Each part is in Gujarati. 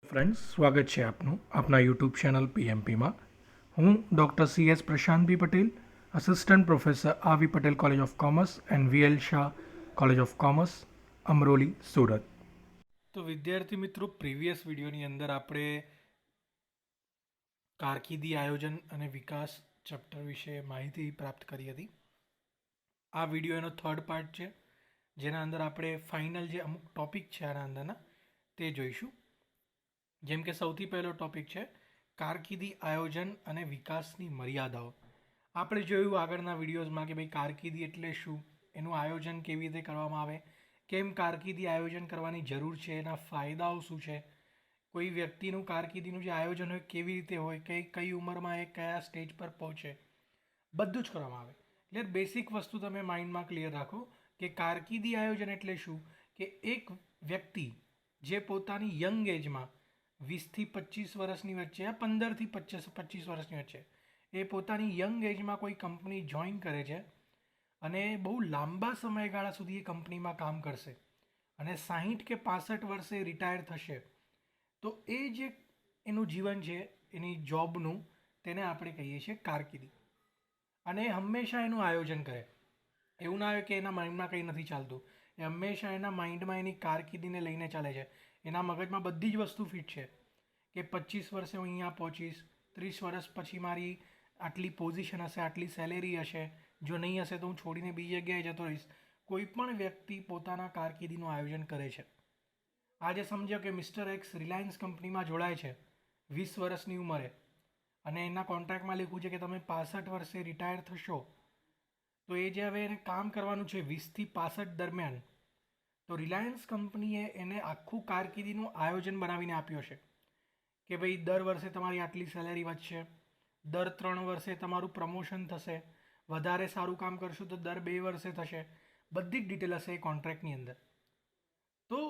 ફ્રેન્ડ્સ, સ્વાગત છે આપનું આપના યુટ્યુબ ચેનલ પીએમપીમાં. હું doctor CS Prashantbhai Patel, assistant professor RV Patel college of commerce and VL Shah college of commerce, Amroli, Surat. તો વિદ્યાર્થી મિત્રો, પ્રીવિયસ વિડીયોની અંદર આપણે કારકિર્દી આયોજન અને વિકાસ ચેપ્ટર વિશે માહિતી પ્રાપ્ત કરી હતી. આ વિડીયો એનો થર્ડ પાર્ટ છે, જેના અંદર આપણે ફાઇનલ જે અમુક ટોપિક છે આના અંદરના તે જોઈશું. જેમ કે સૌથી પહેલો ટોપિક છે કારકિર્દી આયોજન અને વિકાસની મર્યાદાઓ. આપણે જોયું આગળના વિડીયોઝમાં કે ભાઈ કારકિર્દી એટલે શું, એનું આયોજન કેવી રીતે કરવામાં આવે, કેમ કારકિર્દી આયોજન કરવાની જરૂર છે, એના ફાયદાઓ શું છે, કોઈ વ્યક્તિનું કારકિર્દીનું જે આયોજન હોય કેવી રીતે હોય, કઈ ઉંમરમાં એ કયા સ્ટેજ પર પહોંચે, બધું જ કરવામાં આવે. એટલે બેસિક વસ્તુ તમે માઇન્ડમાં ક્લિયર રાખો કે કારકિર્દી આયોજન એટલે શું, કે એક વ્યક્તિ જે પોતાની યંગ એજમાં 20 થી 25 વર્ષની વચ્ચે યા 15 થી 25 વર્ષની વચ્ચે એ પોતાની યંગ એજમાં કોઈ કંપની જોઈન કરે છે અને બહુ લાંબા સમયગાળા સુધી એ કંપનીમાં કામ કરશે અને 60 કે 65 વર્ષે રિટાયર થશે, તો એ જે એનું જીવન છે એની જોબનું, તેને આપણે કહીએ છીએ કારકિર્દી. અને હંમેશા એનું આયોજન કરે. એવું ના હોય કે એના માઇન્ડમાં કંઈ નથી ચાલતું, એ હંમેશા એના માઇન્ડમાં એની કારકિર્દીને લઈને ચાલે છે. એના મગજમાં બધી જ વસ્તુ ફિટ છે કે 25 વર્ષે હું અહીંયા પહોંચીશ, 30 વર્ષ પછી મારી આટલી પોઝિશન હશે, આટલી સેલેરી હશે, જો નહીં હશે તો હું છોડીને બીજી જગ્યાએ જતો રહીશ. કોઈ પણ વ્યક્તિ પોતાના કારકિર્દીનું આયોજન કરે છે. આજે સમજો કે મિસ્ટર એક્સ રિલાયન્સ કંપનીમાં જોડાય છે 20 વર્ષની ઉંમરે, અને એના કોન્ટ્રાક્ટમાં લખ્યું છે કે તમે 65 વર્ષે રિટાયર થશો. તો એ જે હવે એને કામ કરવાનું છે 20 થી 65 દરમિયાન, તો રિલાયન્સ કંપનીએ એને આખું કારકિર્દીનું આયોજન બનાવીને આપ્યો છે કે ભાઈ દર વર્ષે તમારી આટલી સેલેરી વધશે, દર 3 વર્ષે તમારું પ્રમોશન થશે, વધારે સારું કામ કરશો તો દર 2 વર્ષે થશે. બધી જ ડિટેલ હશે એ કોન્ટ્રાક્ટની અંદર. તો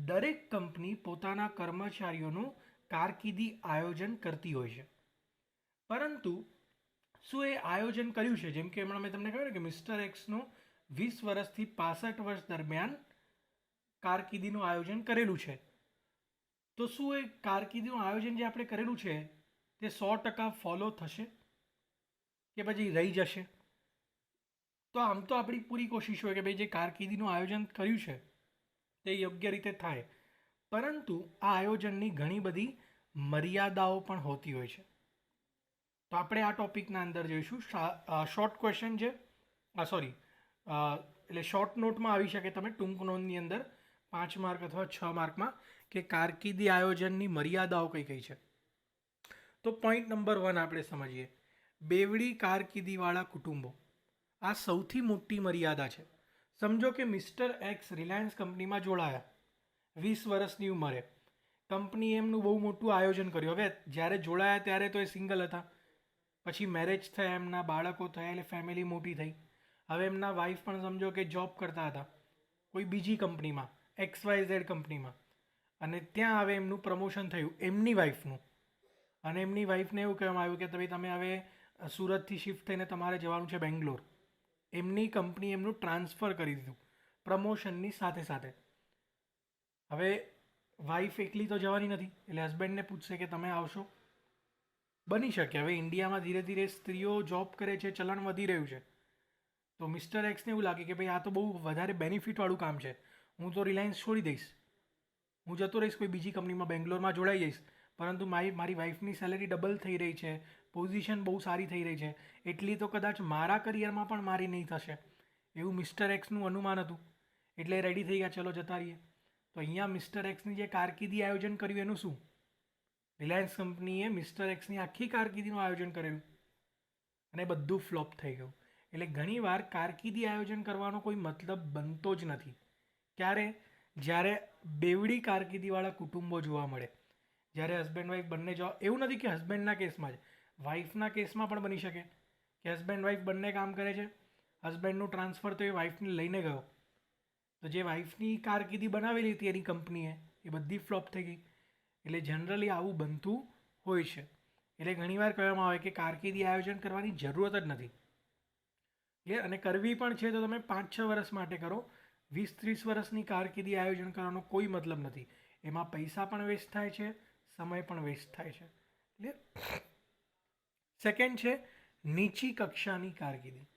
દરેક કંપની પોતાના કર્મચારીઓનું કારકિર્દી આયોજન કરતી હોય છે. પરંતુ શું એ આયોજન કર્યું છે? જેમ કે હમણાં મેં તમને કહ્યું ને કે મિસ્ટર એક્સનું 20 વર્ષથી 65 વર્ષ દરમિયાન કારકિર્દીનું આયોજન કરેલું છે. તો શું એ કારકિર્દીનું આયોજન જે આપણે કરેલું છે તે 100% ફોલો થશે કે પછી રહી જશે? તો આમ તો આપણી પૂરી કોશિશ હોય કે ભાઈ જે કારકિર્દીનું આયોજન કર્યું છે તે યોગ્ય રીતે થાય, પરંતુ આ આયોજનની ઘણી બધી મર્યાદાઓ પણ હોતી હોય છે. તો આપણે આ ટોપિકના અંદર જોઈશું. શોર્ટ ક્વેશ્ચન છે, એટલે શોર્ટ નોટમાં આવી શકે, તમે ટૂંક નોંધની અંદર 5 માર્ક અથવા 6 માર્કમાં, કે કારકિર્દી આયોજનની મર્યાદાઓ કઈ કઈ છે. તો પોઈન્ટ નંબર 1 આપણે સમજીએ. બેવડી કારકિર્દીવાળા કુટુંબો. આ સૌથી મોટી મર્યાદા છે. સમજો કે મિસ્ટર એક્સ રિલાયન્સ કંપનીમાં જોડાયા 20 વર્ષની ઉંમરે. કંપનીએ એમનું બહુ મોટું આયોજન કર્યું. હવે જ્યારે જોડાયા ત્યારે તો એ સિંગલ હતા, પછી મેરેજ થયા, એમના બાળકો થયા, એટલે ફેમિલી મોટી થઈ. હવે એમના વાઈફ પણ સમજો કે જોબ કરતા હતા કોઈ બીજી કંપનીમાં, XYZ કંપનીમાં, અને ત્યાં હવે એમનું પ્રમોશન થયું એમની વાઈફનું, અને એમની વાઈફને એવું કહેવામાં આવ્યું કે ભાઈ તમે હવે સુરતથી શિફ્ટ થઈને તમારે જવાનું છે બેંગ્લોર. એમની કંપની એમનું ટ્રાન્સફર કરી દીધું પ્રમોશનની સાથે સાથે. હવે વાઈફ એકલી તો જવાની નથી, એટલે હસબન્ડને પૂછશે કે તમે આવશો? બની શકે. હવે ઇન્ડિયામાં ધીરે ધીરે સ્ત્રીઓ જોબ કરે છે, ચલણ વધી રહ્યું છે. તો મિસ્ટર એક્સને એવું લાગે કે ભાઈ આ તો બહુ વધારે બેનિફિટવાળું કામ છે, હું તો રિલાયન્સ છોડી દઈશ, હું જતો રહીશ કોઈ બીજી કંપનીમાં, બેંગ્લોરમાં જોડાઈ જઈશ, પરંતુ મારી વાઈફની સેલેરી ડબલ થઈ રહી છે, પોઝિશન બહુ સારી થઈ રહી છે, એટલી તો કદાચ મારા કરિયરમાં પણ મારી નહીં થશે, એવું મિસ્ટર એક્સનું અનુમાન હતું. એટલે રેડી થઈ ગયા, ચલો જતા રહીએ. તો અહીંયા મિસ્ટર એક્સની જે કારકિર્દી આયોજન કર્યું એનું શું? રિલાયન્સ કંપનીએ મિસ્ટર એક્સની આખી કારકિર્દીનું આયોજન કરેલું અને બધું ફ્લોપ થઈ ગયું. એટલે ઘણીવાર કારકિર્દી આયોજન કરવાનો કોઈ મતલબ બનતો જ નથી. ક્યારે? જ્યારે બેવડી કારકિર્દીવાળા કુટુંબો જોવા મળે, જ્યારે હસબન્ડ વાઈફ બંને એવું નથી કે હસબન્ડના કેસમાં જ, વાઈફના કેસમાં પણ બની શકે કે હસબન્ડ વાઈફ બંને કામ કરે છે, હસબન્ડનું ટ્રાન્સફર તો એ વાઈફને લઈને ગયો, તો જે વાઈફની કારકિર્દી બનાવેલી હતી એની કંપનીએ, એ બધી ફ્લોપ થઈ ગઈ. એટલે જનરલી આવું બનતું હોય છે. એટલે ઘણીવાર કહેવામાં આવે કે કારકિર્દી આયોજન કરવાની જરૂરત જ નથી. અને કરવી પણ છે તો તમે 5-6 વર્ષ માટે કરો. 20-30 વર્ષની કારકિર્દી આયોજન કરવાનો કોઈ મતલબ નથી. એમાં પૈસા પણ વેસ્ટ થાય છે, સમય પણ વેસ્ટ થાય છે. ક્લિયર? સેકન્ડ છે નીચી કક્ષાની કારકિર્દી.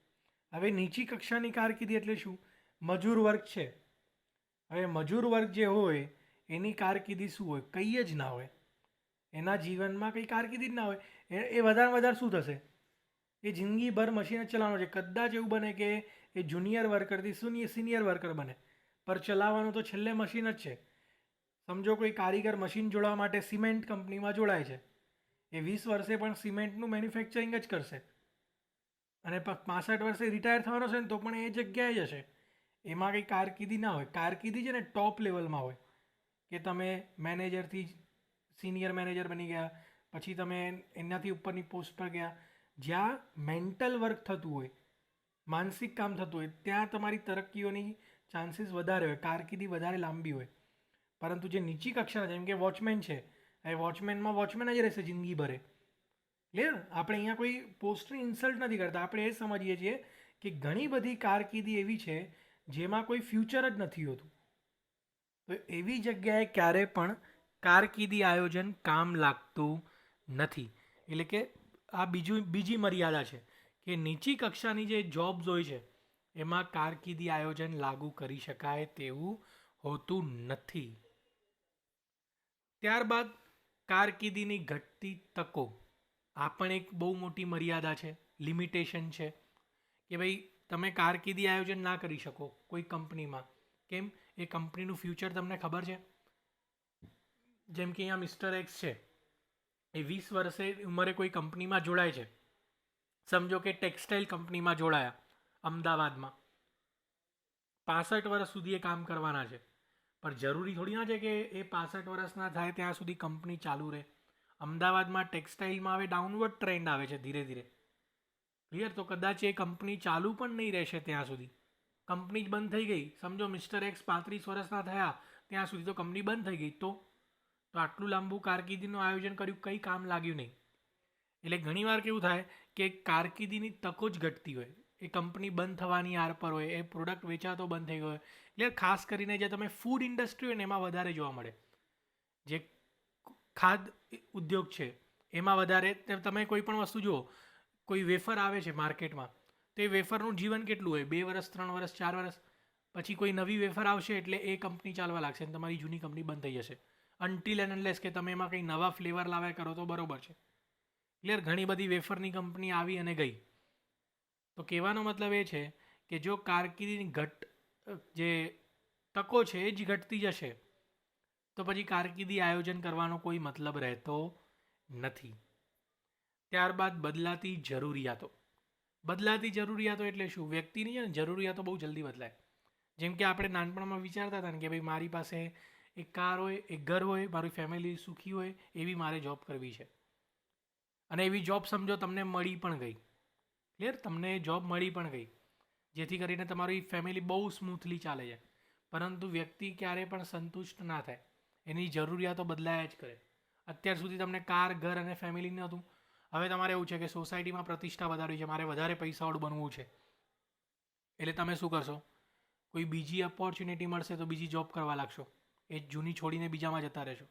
હવે નીચી કક્ષાની કારકિર્દી એટલે શું? મજૂર વર્ગ છે. હવે મજૂર વર્ગ જે હોય એની કારકિર્દી શું હોય? કંઈ જ ના હોય. એના જીવનમાં કંઈ કારકિર્દી જ ના હોય. એ વધારે વધારે શું થશે? એ જિંદગીભર મશીન જ ચલાવવાનો છે. કદાચ એવું બને કે એ જુનિયર વર્કરથી સિનિયર વર્કર બને, પર ચલાવવાનું તો છેલ્લે મશીન જ છે. સમજો કોઈ કારીગર મશીન જોડવા માટે સિમેન્ટ કંપનીમાં જોડાય છે, એ 20 વર્ષે પણ સિમેન્ટનું મેન્યુફેક્ચરિંગ જ કરશે અને 65 વર્ષે રિટાયર થવાનો છે ને તો પણ એ જગ્યાએ જ હશે. એમાં કંઈ કારકિર્દી ના હોય. કારકિર્દી છે ને ટોપ લેવલમાં હોય કે તમે મેનેજરથી સિનિયર મેનેજર બની ગયા, પછી તમે એનાથી ઉપરની પોસ્ટ પર ગયા. જ્યાં મેન્ટલ વર્ક થતું હોય, માનસિક કામ થતું હોય, ત્યાં તમારી તરક્કીઓની ચાન્સીસ વધારે હોય, કારકિર્દી વધારે લાંબી હોય. પરંતુ જે નીચી કક્ષાના, જેમ કે વોચમેન છે, એ વોચમેનમાં વોચમેન જ રહેશે જિંદગીભરે. ક્લિયર? આપણે અહીંયા કોઈ પોસ્ટની ઇન્સલ્ટ નથી કરતા. આપણે એ સમજીએ છીએ કે ઘણી બધી કારકિર્દી એવી છે જેમાં કોઈ ફ્યુચર જ નથી હોતું. તો એવી જગ્યાએ ક્યારે પણ કારકિર્દી આયોજન કામ લાગતું નથી. એટલે કે આ બીજી મર્યાદા છે કે નીચી કક્ષાની જે જોબ્સ હોય છે એમાં કારકિર્દી આયોજન લાગુ કરી શકાય તેવું હોતું નથી. ત્યારબાદ કારકિર્દીની ઘટતી તકો. આ પણ એક બહુ મોટી મર્યાદા છે, લિમિટેશન છે કે ભાઈ તમે કારકિર્દી આયોજન ના કરી શકો કોઈ કંપનીમાં. કેમ? એ કંપનીનું ફ્યુચર તમને ખબર છે? જેમ કે અહીંયા મિસ્ટર એક્સ છે, એ 20 વર્ષે ઉંમરે કોઈ કંપનીમાં જોડાય છે. સમજો કે ટેક્સટાઇલ કંપનીમાં જોડાયા અમદાવાદમાં. 65 વર્ષ સુધી એ કામ કરવાના છે. પણ જરૂરી થોડી ના છે કે એ 65 વર્ષના થાય ત્યાં સુધી કંપની ચાલુ રહે. અમદાવાદમાં ટેક્સટાઇલમાં હવે ડાઉનવર્ડ ટ્રેન્ડ આવે છે ધીરે ધીરે. ક્લિયર? તો કદાચ એ કંપની ચાલુ પણ નહીં રહેશે ત્યાં સુધી. કંપની જ બંધ થઈ ગઈ. સમજો મિસ્ટર એક્સ 35 વર્ષના થયા ત્યાં સુધી તો કંપની બંધ થઈ ગઈ. તો આટલું લાંબુ કારકિર્દીનું આયોજન કર્યું, કંઈ કામ લાગ્યું નહીં. એટલે ઘણીવાર કેવું થાય કે કારકિર્દીની તકો જ ઘટતી હોય. એ કંપની બંધ થવાની આર પર હોય, એ પ્રોડક્ટ વેચાતો બંધ થઈ ગયો હોય. એટલે ખાસ કરીને જે તમે ફૂડ ઇન્ડસ્ટ્રી હોય ને એમાં વધારે જોવા મળે. જે ખાદ્ય ઉદ્યોગ છે એમાં વધારે. તમે કોઈ પણ વસ્તુ જુઓ, કોઈ વેફર આવે છે માર્કેટમાં, તો એ વેફરનું જીવન કેટલું હોય? 2 વર્ષ, 3 વર્ષ, 4 વર્ષ. પછી કોઈ નવી વેફર આવશે એટલે એ કંપની ચાલવા લાગશે અને તમારી જૂની કંપની બંધ થઈ જશે. અનટિલ એન્ડ અનલેસ કે તમે એમાં કંઈ નવા ફ્લેવર લાવ્યા કરો તો બરોબર છે. ક્લિયર? ઘણી બધી વેફરની કંપની આવી અને ગઈ. તો કહેવાનો મતલબ એ છે કે જો કારકિર્દીની જે તકો છે એ જ ઘટતી જશે તો પછી કારકિર્દી આયોજન કરવાનો કોઈ મતલબ રહેતો નથી. ત્યારબાદ બદલાતી જરૂરિયાતો. બદલાતી જરૂરિયાતો એટલે શું? વ્યક્તિની છે ને જરૂરિયાતો બહુ જલ્દી બદલાય. જેમ કે આપણે નાનપણમાં વિચારતા હતા ને કે ભાઈ મારી પાસે એક કાર હોય, એક ઘર હોય, મારી ફેમિલી સુખી હોય, એવી મારે જોબ કરવી છે. અને એવી જોબ સમજો તમને મળી પણ ગઈ. ક્લિયર? તમને જોબ મળી પણ ગઈ જેથી કરીને તમારી ફેમિલી બહુ સ્મૂથલી ચાલે છે. પરંતુ વ્યક્તિ ક્યારે પણ સંતુષ્ટ ના થાય. એની જરૂરિયાતો બદલાયા જ કરે. અત્યાર સુધી તમને કાર, ઘર અને ફેમિલી નહોતું. હવે તમારે એવું છે કે સોસાયટીમાં પ્રતિષ્ઠા વધારવી છે, મારે વધારે પૈસાવાળું બનવું છે. એટલે તમે શું કરશો? કોઈ બીજી ઓપોર્ચ્યુનિટી મળશે તો બીજી જોબ કરવા લાગશો. એ જૂની છોડીને બીજામાં જતા રહેશો.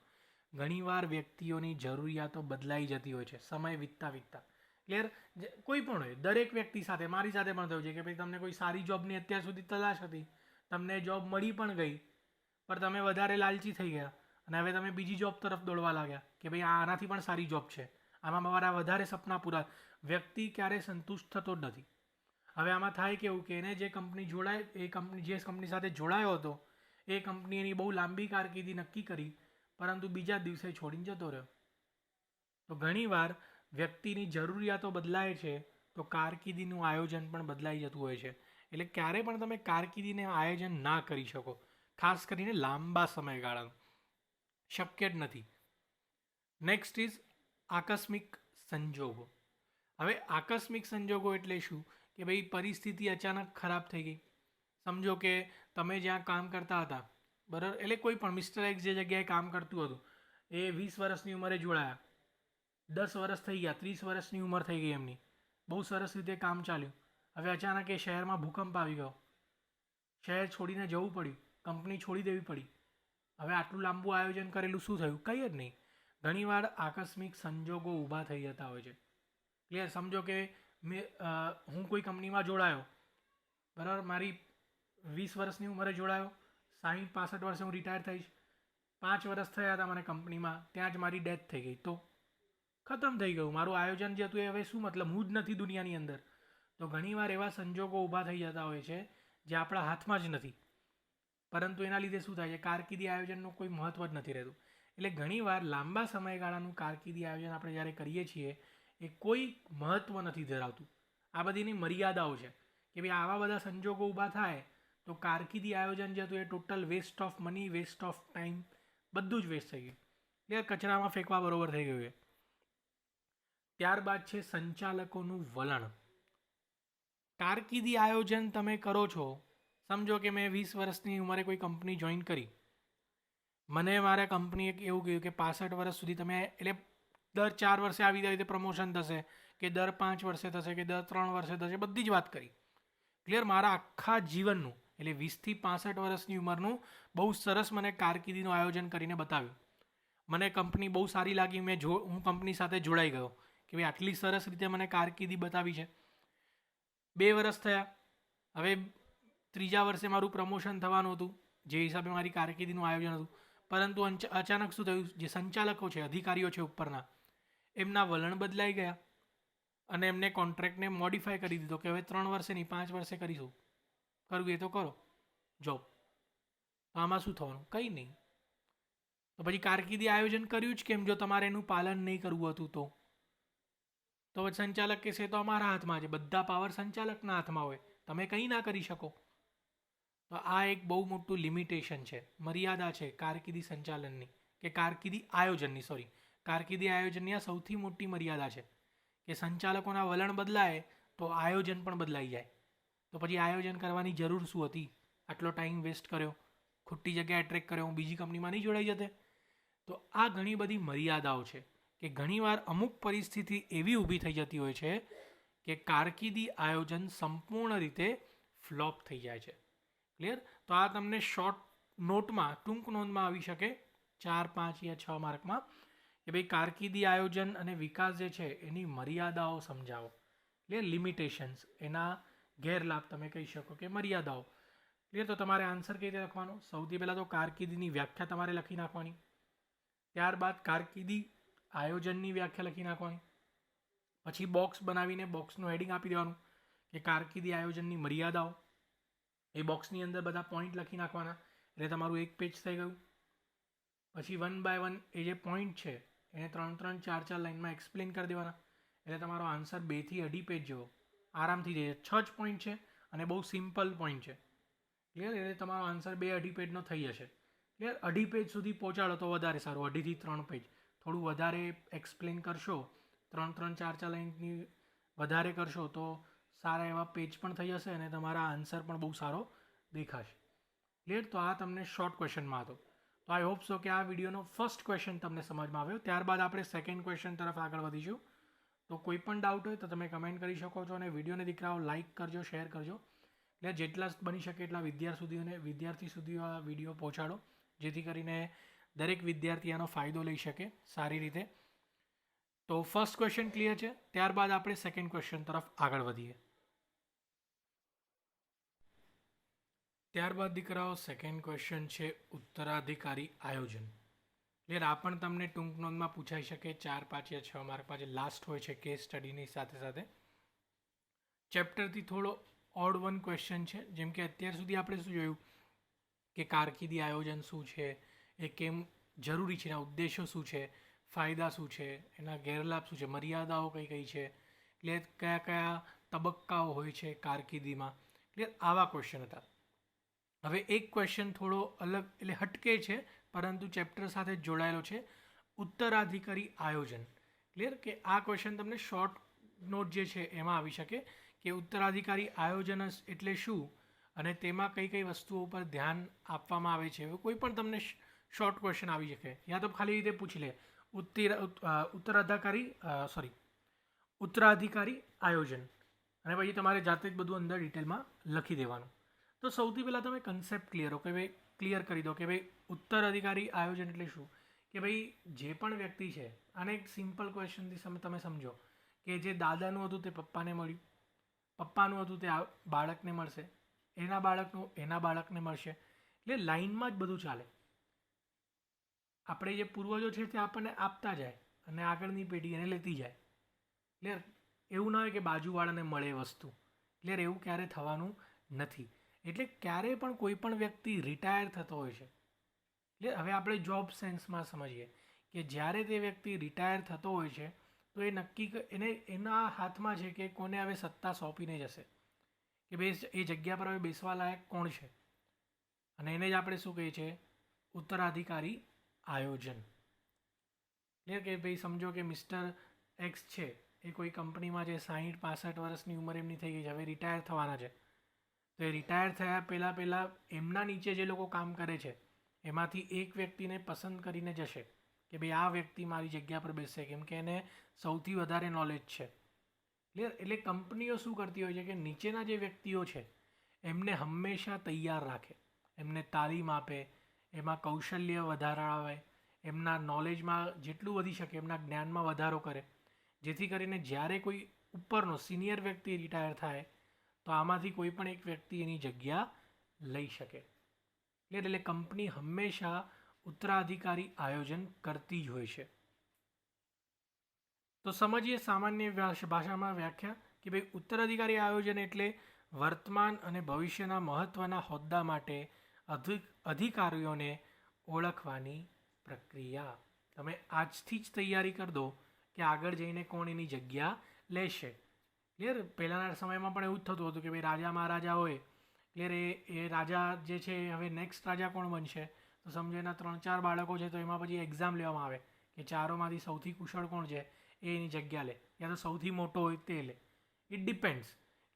ઘણીવાર વ્યક્તિઓની જરૂરિયાતો બદલાઈ જતી હોય છે સમય વીતતા વીતતા. ક્લિયર? કોઈ પણ હોય, દરેક વ્યક્તિ સાથે, મારી સાથે પણ થયું છે કે ભાઈ તમને કોઈ સારી જોબની અત્યાર સુધી તલાશ હતી, તમને જોબ મળી પણ ગઈ, પણ તમે વધારે લાલચી થઈ ગયા અને હવે તમે બીજી જોબ તરફ દોડવા લાગ્યા કે ભાઈ આનાથી પણ સારી જોબ છે, આમાં મારા વધારે સપના પૂરા. વ્યક્તિ ક્યારે સંતુષ્ટ થતો જ નથી. હવે આમાં થાય કેવું કે એને જે કંપની જોડાય, જે કંપની સાથે જોડાયો હતો એ કંપની એની બહુ લાંબી કારકિર્દી નક્કી કરી, પરંતુ બીજા દિવસે છોડીને જતો રહ્યો. તો ઘણીવાર વ્યક્તિની જરૂરિયાતો બદલાય છે તો કારકિર્દીનું આયોજન પણ બદલાઈ જતું હોય છે. એટલે ક્યારે પણ તમે કારકિર્દીને આયોજન ના કરી શકો, ખાસ કરીને લાંબા સમયગાળાનું. શક્ય જ નથી. નેક્સ્ટ ઇઝ આકસ્મિક સંજોગો. હવે આકસ્મિક સંજોગો એટલે શું? કે ભાઈ પરિસ્થિતિ અચાનક ખરાબ થઈ ગઈ. સમજો કે તમે જ્યાં કામ કરતા હતા, બરાબર, એટલે કોઈ પણ મિસ્ટર એક્સ જે જગ્યાએ કામ કરતું હતું એ 20 વર્ષની ઉંમરે જોડાયા, 10 વર્ષ થઈ ગયા, 30 વર્ષની ઉંમર થઈ ગઈ એમની, બહુ સરસ રીતે કામ ચાલ્યું. હવે અચાનક એ શહેરમાં ભૂકંપ આવી ગયો, શહેર છોડીને જવું પડ્યું, કંપની છોડી દેવી પડી. હવે આટલું લાંબુ આયોજન કરેલું શું થયું? કંઈ જ નહીં. ઘણીવાર આકસ્મિક સંજોગો ઊભા થઈ જતા હોય છે. ક્લિયર? સમજો કે હું કોઈ કંપનીમાં જોડાયો, બરાબર, મારી 20 વર્ષની ઉંમરે જોડાયો, 60-65 વર્ષે હું રિટાયર થઈશ, 5 વર્ષ થયા હતા મને કંપનીમાં, ત્યાં જ મારી ડેથ થઈ ગઈ, તો ખતમ થઈ ગયું મારું આયોજન જે હતું એ. હવે શું મતલબ, હું જ નથી દુનિયાની અંદર. તો ઘણીવાર એવા સંજોગો ઊભા થઈ જતા હોય છે જે આપણા હાથમાં જ નથી, પરંતુ એના લીધે શું થાય છે, કારકિર્દી આયોજનનું કોઈ મહત્ત્વ જ નથી રહેતું. એટલે ઘણીવાર લાંબા સમયગાળાનું કારકિર્દી આયોજન આપણે જ્યારે કરીએ છીએ એ કોઈ મહત્ત્વ નથી ધરાવતું. આ બધીની મર્યાદાઓ છે કે ભાઈ આવા બધા સંજોગો ઊભા થાય તો કારકિર્દી આયોજન જે હતું એ total waste of money, waste of time, બધું જ વેસ્ટ થઈ ગયું. એટલે કચરામાં ફેંકવા બરોબર થઈ ગયું છે. ત્યારબાદ છે સંચાલકોનું વલણ. કારકિર્દી આયોજન તમે કરો છો, સમજો કે મેં 20 વર્ષની ઉંમરે કોઈ કંપની જોઈન કરી, મને મારા કંપનીએ એવું કહ્યું કે 65 વર્ષ સુધી તમે, એટલે દર 4 વર્ષે આવી રીતે પ્રમોશન થશે, કે દર 5 વર્ષે થશે, કે દર 3 વર્ષે થશે, બધી જ વાત કરી. ક્લિયર? મારા આખા જીવનનું, એટલે 20થી 65 વર્ષની ઉંમરનું બહુ સરસ મને કારકિર્દીનું આયોજન કરીને બતાવ્યું. મને કંપની બહુ સારી લાગી, હું કંપની સાથે જોડાઈ ગયો કે ભાઈ આટલી સરસ રીતે મને કારકિર્દી બતાવી છે. 2 વર્ષ થયા, હવે 3જા વર્ષે મારું પ્રમોશન થવાનું હતું, જે હિસાબે મારી કારકિર્દીનું આયોજન હતું. પરંતુ અચાનક શું થયું, જે સંચાલકો છે, અધિકારીઓ છે ઉપરના, એમના વલણ બદલાઈ ગયા અને એમને કોન્ટ્રાક્ટને મોડિફાઈ કરી દીધો કે હવે 3 વર્ષે નહીં, 5 વર્ષે કરીશું. કરવું એ તો કરો જોબ. તો આમાં શું થવાનું? કંઈ નહીં. તો પછી કારકિર્દી આયોજન કર્યું જ કેમ જો તમારે એનું પાલન નહીં કરવું હતું તો? તો પછી સંચાલક કહેશે તો અમારા હાથમાં છે, બધા પાવર સંચાલકના હાથમાં હોય, તમે કંઈ ના કરી શકો. તો આ એક બહુ મોટું લિમિટેશન છે, મર્યાદા છે કારકિર્દી સંચાલનની, કે કારકિર્દી આયોજનની, સોરી, કારકિર્દી આયોજનની આ સૌથી મોટી મર્યાદા છે કે સંચાલકોના વલણ બદલાય તો આયોજન પણ બદલાઈ જાય. તો પછી આયોજન કરવાની જરૂર શું હતી? આટલો ટાઈમ વેસ્ટ કર્યો, ખોટી જગ્યાએ ટ્રેક કર્યો, હું બીજી કંપનીમાં નહીં જોડાઈ જતે? તો આ ઘણી બધી મર્યાદાઓ છે કે ઘણીવાર અમુક પરિસ્થિતિ એવી ઊભી થઈ જતી હોય છે કે કારકિર્દી આયોજન સંપૂર્ણ રીતે ફ્લોપ થઈ જાય છે. ક્લિયર? તો આ તમને શોર્ટ નોટમાં, ટૂંક નોંધમાં આવી શકે 4, 5 યા 6 માર્કમાં, કે ભાઈ કારકિર્દી આયોજન અને વિકાસ જે છે એની મર્યાદાઓ સમજાવો. ક્લિયર? લિમિટેશન્સ, એના ગેરલાભ તમે કહી શકો કે મર્યાદાઓ. ક્લિયર? તો તમારે આન્સર કઈ રીતે લખવાનો? સૌથી પહેલાં તો કારકિર્દીની વ્યાખ્યા તમારે લખી નાખવાની. ત્યારબાદ કારકિર્દી આયોજનની વ્યાખ્યા લખી નાખવાની. પછી બોક્સ બનાવીને બોક્સનું હેડિંગ આપી દેવાનું કે કારકિર્દી આયોજનની મર્યાદાઓ. એ બોક્સની અંદર બધા પોઈન્ટ લખી નાખવાના, એટલે તમારું એક પેજ થઈ ગયું. પછી 1 બાય 1 એ જે પોઈન્ટ છે એને 3-3, 4-4 લાઇનમાં એક્સપ્લેન કરી દેવાના, એટલે તમારો આન્સર 2 થી 2.5 પેજ જેવો આરામથી થઈ જાય. 6 જ પોઈન્ટ છે અને બહુ સિમ્પલ પોઈન્ટ છે. ક્લિયર? એટલે તમારો આન્સર 2-2.5 પેજનો થઈ જશે. ક્લિયર? 2.5 પેજ સુધી પહોંચાડો તો વધારે સારું, 2.5 થી 3 પેજ. થોડું વધારે એક્સપ્લેન કરશો, 3-3, 4-4 લાઇનની વધારે કરશો તો સારા એવા પેજ પણ થઈ જશે અને તમારા આન્સર પણ બહુ સારો દેખાશે. ક્લિયર? તો આ તમને શોર્ટ ક્વેશ્ચનમાં હતો. તો આઈ હોપ સો કે આ વિડીયોનો ફર્સ્ટ ક્વેશ્ચન તમને સમજમાં આવ્યો. ત્યારબાદ આપણે સેકન્ડ ક્વેશ્ચન તરફ આગળ વધીશું. તો કોઈ પણ ડાઉટ હોય તો તમે કમેન્ટ કરી શકો છો અને વિડીયોને દીકરાઓ લાઇક કરજો, શેર કરજો. એટલે જેટલા બની શકે એટલા વિદ્યાર્થી સુધી આ વિડીયો પહોંચાડો, જેથી કરીને દરેક વિદ્યાર્થી આનો ફાયદો લઈ શકે સારી રીતે. તો ફર્સ્ટ ક્વેશ્ચન ક્લિયર છે. ત્યારબાદ આપણે સેકન્ડ ક્વેશ્ચન તરફ આગળ વધીએ. ત્યારબાદ દીકરાઓ સેકન્ડ ક્વેશ્ચન છે ઉત્તરાધિકારી આયોજન. ક્લિયર? આ પણ તમને ટૂંક નોંધમાં પૂછાઈ શકે 4, 5 યા 6 માર્કમાં, જે લાસ્ટ હોય છે કેસ સ્ટડીની સાથે સાથે. ચેપ્ટરથી થોડો ઓડ વન ક્વેશ્ચન છે, જેમ કે અત્યાર સુધી આપણે શું જોયું કે કારકિર્દી આયોજન શું છે, એ કેમ જરૂરી છે, એના ઉદ્દેશો શું છે, ફાયદા શું છે, એના ગેરલાભ શું છે, મર્યાદાઓ કઈ કઈ છે, એટલે કયા કયા તબક્કાઓ હોય છે કારકિર્દીમાં. ક્લિયર? આવા ક્વેશ્ચન હતા. હવે એક ક્વેશ્ચન થોડો અલગ, એટલે હટકે છે પરંતુ ચેપ્ટર સાથે જોડાયેલો છે, ઉત્તરાધિકારી આયોજન. ક્લિયર? કે આ ક્વેશ્ચન તમને શોર્ટ નોટ જે છે એમાં આવી શકે કે ઉત્તરાધિકારી આયોજન એટલે શું અને તેમાં કઈ કઈ વસ્તુઓ પર ધ્યાન આપવામાં આવે છે. એવું કોઈ પણ તમને શોર્ટ ક્વેશ્ચન આવી શકે, યા તો ખાલી રીતે પૂછી લે ઉત્તરાધિકારી આયોજન, અને પછી તમારે જાતે જ બધું અંદર ડિટેલમાં લખી દેવાનું. તો સૌથી પહેલાં તમે કન્સેપ્ટ ક્લિયર કરી દો કે ભાઈ ઉત્તરાધિકારી આયોજન એટલે શું, કે ભાઈ જે પણ વ્યક્તિ છે, આને એક સિમ્પલ ક્વેશ્ચનથી તમે સમજો કે જે દાદાનું હતું તે પપ્પાને મળ્યું, પપ્પાનું હતું તે બાળકને મળશે, એના બાળકનું એના બાળકને મળશે, એટલે લાઇનમાં જ બધું ચાલે. આપણે જે પૂર્વજો છે તે આપણને આપતા જાય અને આગળની પેઢી એને લેતી જાય. ક્લિયર? એવું ના હોય કે બાજુવાળાને મળે વસ્તુ. ક્લિયર? એવું ક્યારે થવાનું નથી. એટલે ક્યારે પણ કોઈ પણ વ્યક્તિ રિટાયર થતો હોય છે. ક્લિયર? હવે આપણે જોબ સેન્સમાં સમજીએ કે જ્યારે તે વ્યક્તિ રિટાયર થતો હોય છે તો એ નક્કી એને એના હાથમાં છે કે કોને હવે સત્તા સોંપીને જશે કે ભાઈ એ જગ્યા પર હવે બેસવા લાયક કોણ છે, અને એને જ આપણે શું કહીએ છીએ? ઉત્તરાધિકારી આયોજન. ક્લિયર? કે ભાઈ સમજો કે મિસ્ટર એક્સ છે, એ કોઈ કંપનીમાં જે 60-65 વર્ષની ઉંમર એમની થઈ ગઈ છે, હવે રિટાયર થવાના છે. તો એ રિટાયર થયા પહેલાં એમના નીચે જે લોકો કામ કરે છે એમાંથી એક વ્યક્તિને પસંદ કરીને જશે કે ભાઈ આ વ્યક્તિ મારી જગ્યા પર બેસશે, કેમ કે એને સૌથી વધારે નોલેજ છે. ક્લિયર? એટલે કંપનીઓ શું કરતી હોય છે કે નીચેના જે વ્યક્તિઓ છે એમને હંમેશા તૈયાર રાખે, એમને તાલીમ આપે, એમાં કૌશલ્ય વધારાવે, એમના નોલેજમાં જેટલું વધી શકે એમના જ્ઞાનમાં વધારો કરે, જેથી કરીને જ્યારે કોઈ ઉપરનો સિનિયર વ્યક્તિ રિટાયર થાય તો આમાંથી કોઈ પણ એક વ્યક્તિ એની જગ્યા લઈ શકે. એટલે કંપની હંમેશા ઉત્તરાધિકારી આયોજન કરતી જ હોય છે. તો સમજીએ સામાન્ય ભાષામાં વ્યાખ્યા કે ભાઈ ઉત્તરાધિકારી આયોજન એટલે વર્તમાન અને ભવિષ્યના મહત્ત્વના હોદ્દા માટે અધિકારીઓને ઓળખવાની પ્રક્રિયા. તમે આજથી જ તૈયારી કરી દો કે આગળ જઈને કોણ એની જગ્યા લેશે. ક્લિયર? પહેલાંના સમયમાં પણ એવું જ થતું હતું કે ભાઈ રાજા મહારાજા હોય, ક્લિયર? એ રાજા જે છે હવે નેક્સ્ટ રાજા કોણ બનશે, તો સમજો એના 3-4 બાળકો છે તો એમાં પછી એક્ઝામ લેવામાં આવે કે ચારોમાંથી સૌથી કુશળ કોણ છે એ એની જગ્યા લે, યા તો સૌથી મોટો હોય તે લે. It depends.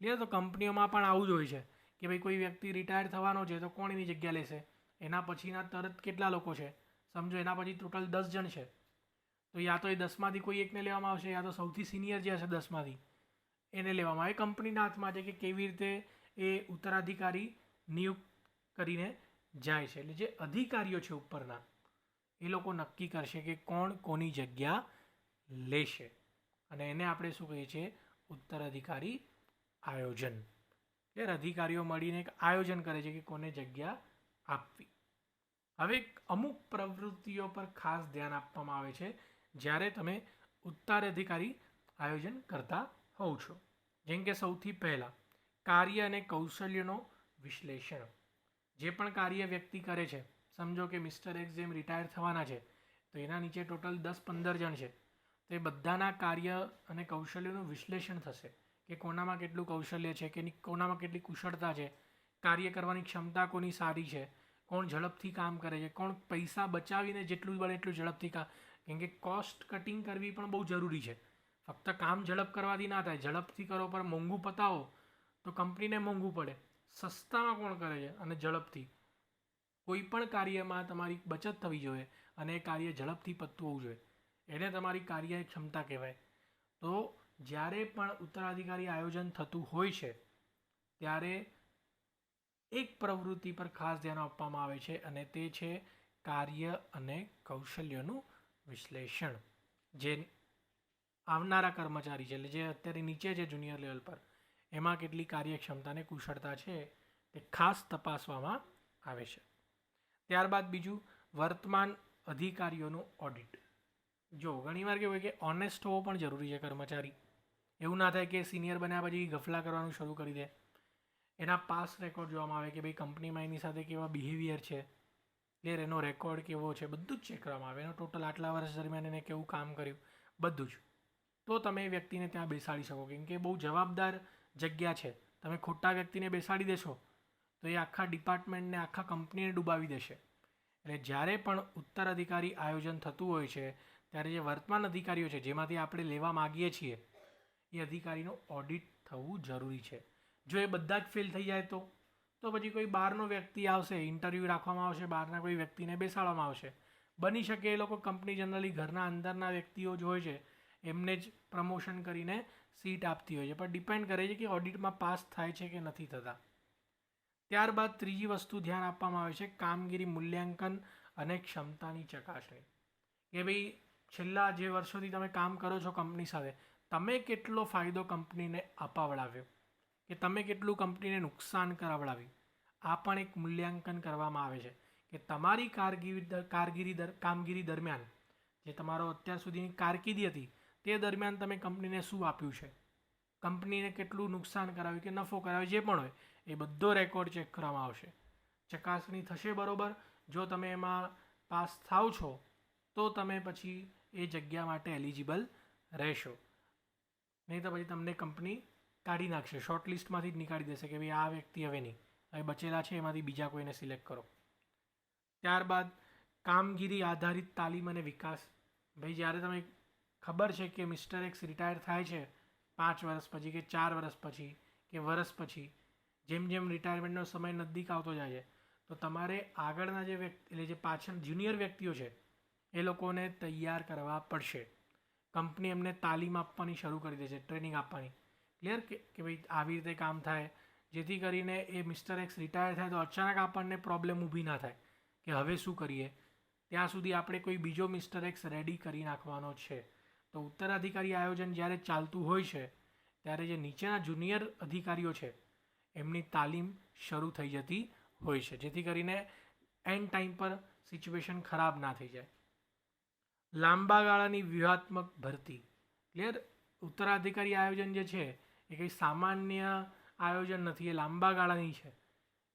ક્લિયર? તો કંપનીઓમાં પણ આવું જ હોય છે કે ભાઈ કોઈ વ્યક્તિ રિટાયર થવાનો છે તો કોણ એની જગ્યા લેશે, એના પછીના તરત કેટલા લોકો છે, સમજો એના પછી ટોટલ 10 જણ છે, તો યા તો એ 10માંથી કોઈ એકને લેવામાં આવશે, યા તો સૌથી સિનિયર જે હશે 10માંથી એને લેવામાં આવે. કંપનીના હાથમાં છે કે કેવી રીતે એ ઉત્તરાધિકારી નિયુક્ત કરીને જાય છે. એટલે જે અધિકારીઓ છે ઉપરના એ લોકો નક્કી કરશે કે કોણ કોની જગ્યા લેશે, અને એને આપણે શું કહીએ છીએ? ઉત્તરાધિકારી આયોજન. એટલે અધિકારીઓ મળીને એક આયોજન કરે છે કે કોને જગ્યા આપવી. હવે અમુક પ્રવૃત્તિઓ પર ખાસ ધ્યાન આપવામાં આવે છે જ્યારે તમે ઉત્તરાધિકારી આયોજન કરતા હોવ છો. જેમ કે સૌથી પહેલાં કાર્ય અને કૌશલ્યનો વિશ્લેષણ. જે પણ કાર્ય વ્યક્તિ કરે છે, સમજો કે મિસ્ટર એક્સ જેમ રિટાયર થવાના છે તો એના નીચે ટોટલ 10-15 જણ છે, તો એ બધાના કાર્ય અને કૌશલ્યનું વિશ્લેષણ થશે કે કોનામાં કેટલું કૌશલ્ય છે, કે કોનામાં કેટલી કુશળતા છે, કાર્ય કરવાની ક્ષમતા કોની સારી છે, કોણ ઝડપથી કામ કરે છે, કોણ પૈસા બચાવીને જેટલું બને એટલું ઝડપથી કામ. કેમ કે કોસ્ટ કટિંગ કરવી પણ બહુ જરૂરી છે. ફક્ત કામ ઝડપ કરવાથી ના થાય. ઝડપથી કરો પર મોંઘું પતાવો તો કંપનીને મોંઘું પડે. સસ્તામાં કોણ કરે છે અને ઝડપથી? કોઈ પણ કાર્યમાં તમારી બચત થવી જોઈએ અને એ કાર્ય ઝડપથી પતતું હોવું જોઈએ. એને તમારી કાર્ય ક્ષમતા કહેવાય. તો જ્યારે પણ ઉત્તરાધિકારી આયોજન થતું હોય છે ત્યારે એક પ્રવૃત્તિ પર ખાસ ધ્યાન આપવામાં આવે છે અને તે છે કાર્ય અને કૌશલ્યનું વિશ્લેષણ. જે આવનારા કર્મચારી છે, એટલે જે અત્યારે નીચે છે જુનિયર લેવલ પર, એમાં કેટલી કાર્યક્ષમતા અને કુશળતા છે તે ખાસ તપાસવામાં આવે છે. ત્યારબાદ બીજું, વર્તમાન અધિકારીઓનું ઓડિટ. જો ઘણીવાર કેવું હોય કે ઓનેસ્ટ હોવો પણ જરૂરી છે કર્મચારી. એવું ના થાય કે સિનિયર બન્યા પછી ગફલા કરવાનું શરૂ કરી દે. એના પાસ રેકોર્ડ જોવામાં આવે કે ભાઈ કંપનીમાં એની સાથે કેવા બિહેવિયર છે, ક્લિયર? એનો રેકોર્ડ કેવો છે, બધું જ ચેક કરવામાં આવે. એનો ટોટલ આટલા વર્ષ દરમિયાન એને કેવું કામ કર્યું, બધું જ. તો તમે એ વ્યક્તિને ત્યાં બેસાડી શકો, કેમ કે બહુ જવાબદાર જગ્યા છે. તમે ખોટા વ્યક્તિને બેસાડી દેશો તો એ આખા ડિપાર્ટમેન્ટને, આખા કંપનીને ડૂબાવી દેશે. એટલે જ્યારે પણ ઉત્તરાધિકારી આયોજન થતું હોય છે ત્યારે જે વર્તમાન અધિકારીઓ છે જેમાંથી આપણે લેવા માગીએ છીએ એ અધિકારીનું ઓડિટ થવું જરૂરી છે. જો એ બધા જ ફેલ થઈ જાય તો પછી કોઈ બહારનો વ્યક્તિ આવશે, ઇન્ટરવ્યૂ રાખવામાં આવશે, બહારના કોઈ વ્યક્તિને બેસાડવામાં આવશે. બની શકે એ લોકો કંપની જનરલી ઘરના અંદરના વ્યક્તિઓ જ હોય છે એમને જ પ્રમોશન કરીને સીટ આપતી હોય છે, પણ ડિપેન્ડ કરે છે કે ઓડિટમાં પાસ થાય છે કે નથી થતા. ત્યારબાદ ત્રીજી વસ્તુ ધ્યાન આપવામાં આવે છે કામગીરી મૂલ્યાંકન અને ક્ષમતાની ચકાસણી. કે ભાઈ છેલ્લા જે વર્ષોથી તમે કામ કરો છો કંપની સાથે, તમે કેટલો ફાયદો કંપનીને અપાવડાવ્યો, કે તમે કેટલું કંપનીને નુકસાન કરાવડાવ્યું. આ પણ એક મૂલ્યાંકન કરવામાં આવે છે કે તમારી કામગીરી દરમિયાન જે તમારો અત્યાર સુધીની કારકિર્દી હતી તે દરમિયાન તમે કંપનીને શું આપ્યું છે, કંપનીને કેટલું નુકસાન કરાવ્યું કે નફો કરાવ્યો, જે પણ હોય એ બધો રેકોર્ડ ચેક કરવામાં આવશે. ચકાસણી થશે બરાબર. જો તમે એમાં પાસ થાવ છો તો તમે પછી એ જગ્યા માટે એલિજિબલ રહેશો, નહીં તો પછી તમને કંપની કાઢી નાખશે, શોર્ટલિસ્ટમાંથી જ નીકાળી દેશે કે ભાઈ આ વ્યક્તિ હવે નહીં, હવે બચેલા છે એમાંથી બીજા કોઈને સિલેક્ટ કરો. ત્યારબાદ કામગીરી આધારિત તાલીમ અને વિકાસ. ભાઈ જ્યારે તમે ખબર છે કે મિસ્ટર એક્સ રિટાયર થાય છે 5 વર્ષ પછી કે 4 વર્ષ પછી કે વર્ષ પછી, જેમ જેમ રિટાયરમેન્ટનો સમય નજીક આવતો જાય છે તો તમારે આગળના જે વ્યક્તિ એટલે જે પાછળ જુનિયર વ્યક્તિઓ છે એ લોકોને તૈયાર કરવા પડશે. કંપની એમને તાલીમ આપવાની શરૂ કરી દે છે, ટ્રેનિંગ આપવાની. ક્લિયર કે ભાઈ આવી રીતે કામ થાય, જેથી કરીને એ મિસ્ટર એક્સ રિટાયર થાય તો અચાનક આપણને પ્રોબ્લેમ ઊભી ના થાય કે હવે શું કરીએ. ત્યાં સુધી આપણે કોઈ બીજો મિસ્ટર એક્સ રેડી કરી નાખવાનો છે. તો ઉત્તરાધિકારી આયોજન જ્યારે ચાલતું હોય છે ત્યારે જે નીચેના જુનિયર અધિકારીઓ છે એમની તાલીમ શરૂ થઈ જતી હોય છે, જેથી કરીને એન્ડ ટાઈમ પર સિચ્યુએશન ખરાબ ના થઈ જાય. લાંબા ગાળાની વ્યૂહાત્મક ભરતી. ક્લિયર. ઉત્તરાધિકારી આયોજન જે છે એ કંઈ સામાન્ય આયોજન નથી, એ લાંબા ગાળાની છે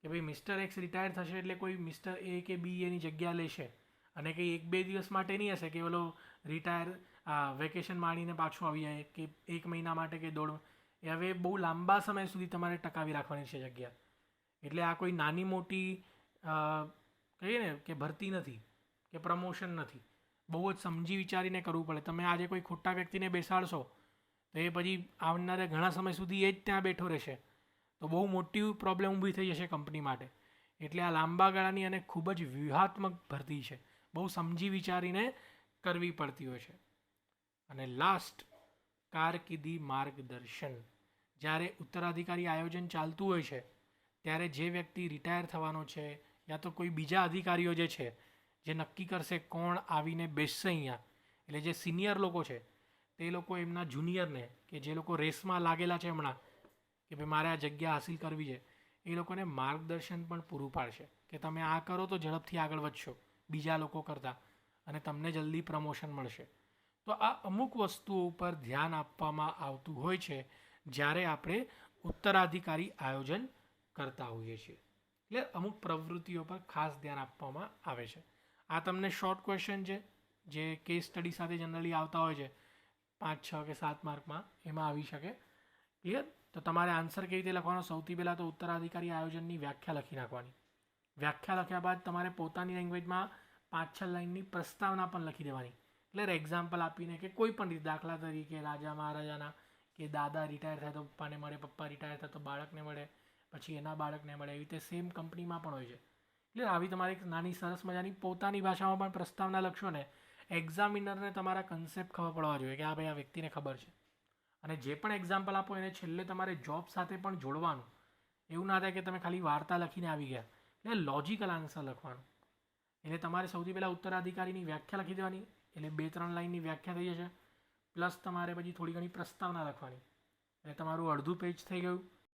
કે ભાઈ મિસ્ટર એક્સ રિટાયર થશે એટલે કોઈ મિસ્ટર એ કે બી એની જગ્યા લેશે, અને કંઈ 1-2 દિવસ માટે નહીં હશે કે ઓલો રિટાયર વેકેશન માણીને પાછું આવી જાય કે 1 મહિના માટે કે દોઢ. એ હવે બહુ લાંબા સમય સુધી તમારે ટકાવી રાખવાની છે જગ્યા. એટલે આ કોઈ નાની મોટી કહીએ ને કે ભરતી નથી કે પ્રમોશન નથી, બહુ જ સમજી વિચારીને કરવું પડે. તમે આજે કોઈ ખોટા વ્યક્તિને બેસાડશો તો એ પછી આવનારા ઘણા સમય સુધી એ જ ત્યાં બેઠો રહેશે, તો બહુ મોટી પ્રોબ્લેમ ઊભી થઈ જશે કંપની માટે. એટલે આ લાંબા ગાળાની અને ખૂબ જ વ્યૂહાત્મક ભરતી છે, બહુ સમજી વિચારીને કરવી પડતી હોય છે. અને લાસ્ટ, કારકિર્દી માર્ગદર્શન. જ્યારે ઉત્તરાધિકારી આયોજન ચાલતું હોય છે ત્યારે જે વ્યક્તિ રિટાયર થવાનો છે યા તો કોઈ બીજા અધિકારીઓ જે છે જે નક્કી કરશે કોણ આવીને બેસશે અહીંયા, એટલે જે સિનિયર લોકો છે તે લોકો એમના જુનિયરને કે જે લોકો રેસમાં લાગેલા છે હમણાં કે ભાઈ મારે આ જગ્યા હાસિલ કરવી છે, એ લોકોને માર્ગદર્શન પણ પૂરું પાડશે કે તમે આ કરો તો ઝડપથી આગળ વધશો બીજા લોકો કરતાં અને તમને જલ્દી પ્રમોશન મળશે. તો આ અમુક વસ્તુઓ ઉપર ધ્યાન આપવામાં આવતું હોય છે જ્યારે આપણે ઉત્તરાધિકારી આયોજન કરતા હોઈએ છીએ. એટલે અમુક પ્રવૃત્તિઓ પર ખાસ ધ્યાન આપવામાં આવે છે. આ તમને શોર્ટ ક્વેશ્ચન છે જે કેસ સ્ટડી સાથે જનરલી આવતા હોય છે 5, 6 કે 7 માર્કમાં, એમાં આવી શકે. ક્લિયર. તો તમારે આન્સર કેવી રીતે લખવાનો? સૌથી પહેલાં તો ઉત્તરાધિકારી આયોજનની વ્યાખ્યા લખી નાખવાની. વ્યાખ્યા લખ્યા બાદ તમારે પોતાની લેંગ્વેજમાં 5-6 લાઇનની પ્રસ્તાવના પણ લખી દેવાની. ક્લિયર. એક્ઝામ્પલ આપીને કે કોઈ પણ રીતે, દાખલા તરીકે રાજા મહારાજાના કે દાદા રિટાયર થાય તો પપ્પાને મળે, પપ્પા રિટાયર થાય તો બાળકને મળે, પછી એના બાળકને મળે, એવી રીતે સેમ કંપનીમાં પણ હોય છે. એટલે આવી તમારે એક નાની સરસ મજાની પોતાની ભાષામાં પણ પ્રસ્તાવના લખશો ને, એક્ઝામિનરને તમારા કન્સેપ્ટ ખબર પડવા જોઈએ કે આ ભાઈ આ વ્યક્તિને ખબર છે. અને જે પણ એક્ઝામ્પલ આપો એને છેલ્લે તમારે જોબ સાથે પણ જોડવાનું. એવું ના થાય કે તમે ખાલી વાર્તા લખીને આવી ગયા. એટલે લોજિકલ આન્સર લખવાનું. એટલે તમારે સૌથી પહેલાં ઉત્તરાધિકારીની વ્યાખ્યા લખી દેવાની, એટલે 2-3 લાઇનની વ્યાખ્યા થઈ જશે, પ્લસ તમારે પછી થોડી ઘણી પ્રસ્તાવના લખવાની, એટલે તમારું અડધું પેજ થઈ ગયું.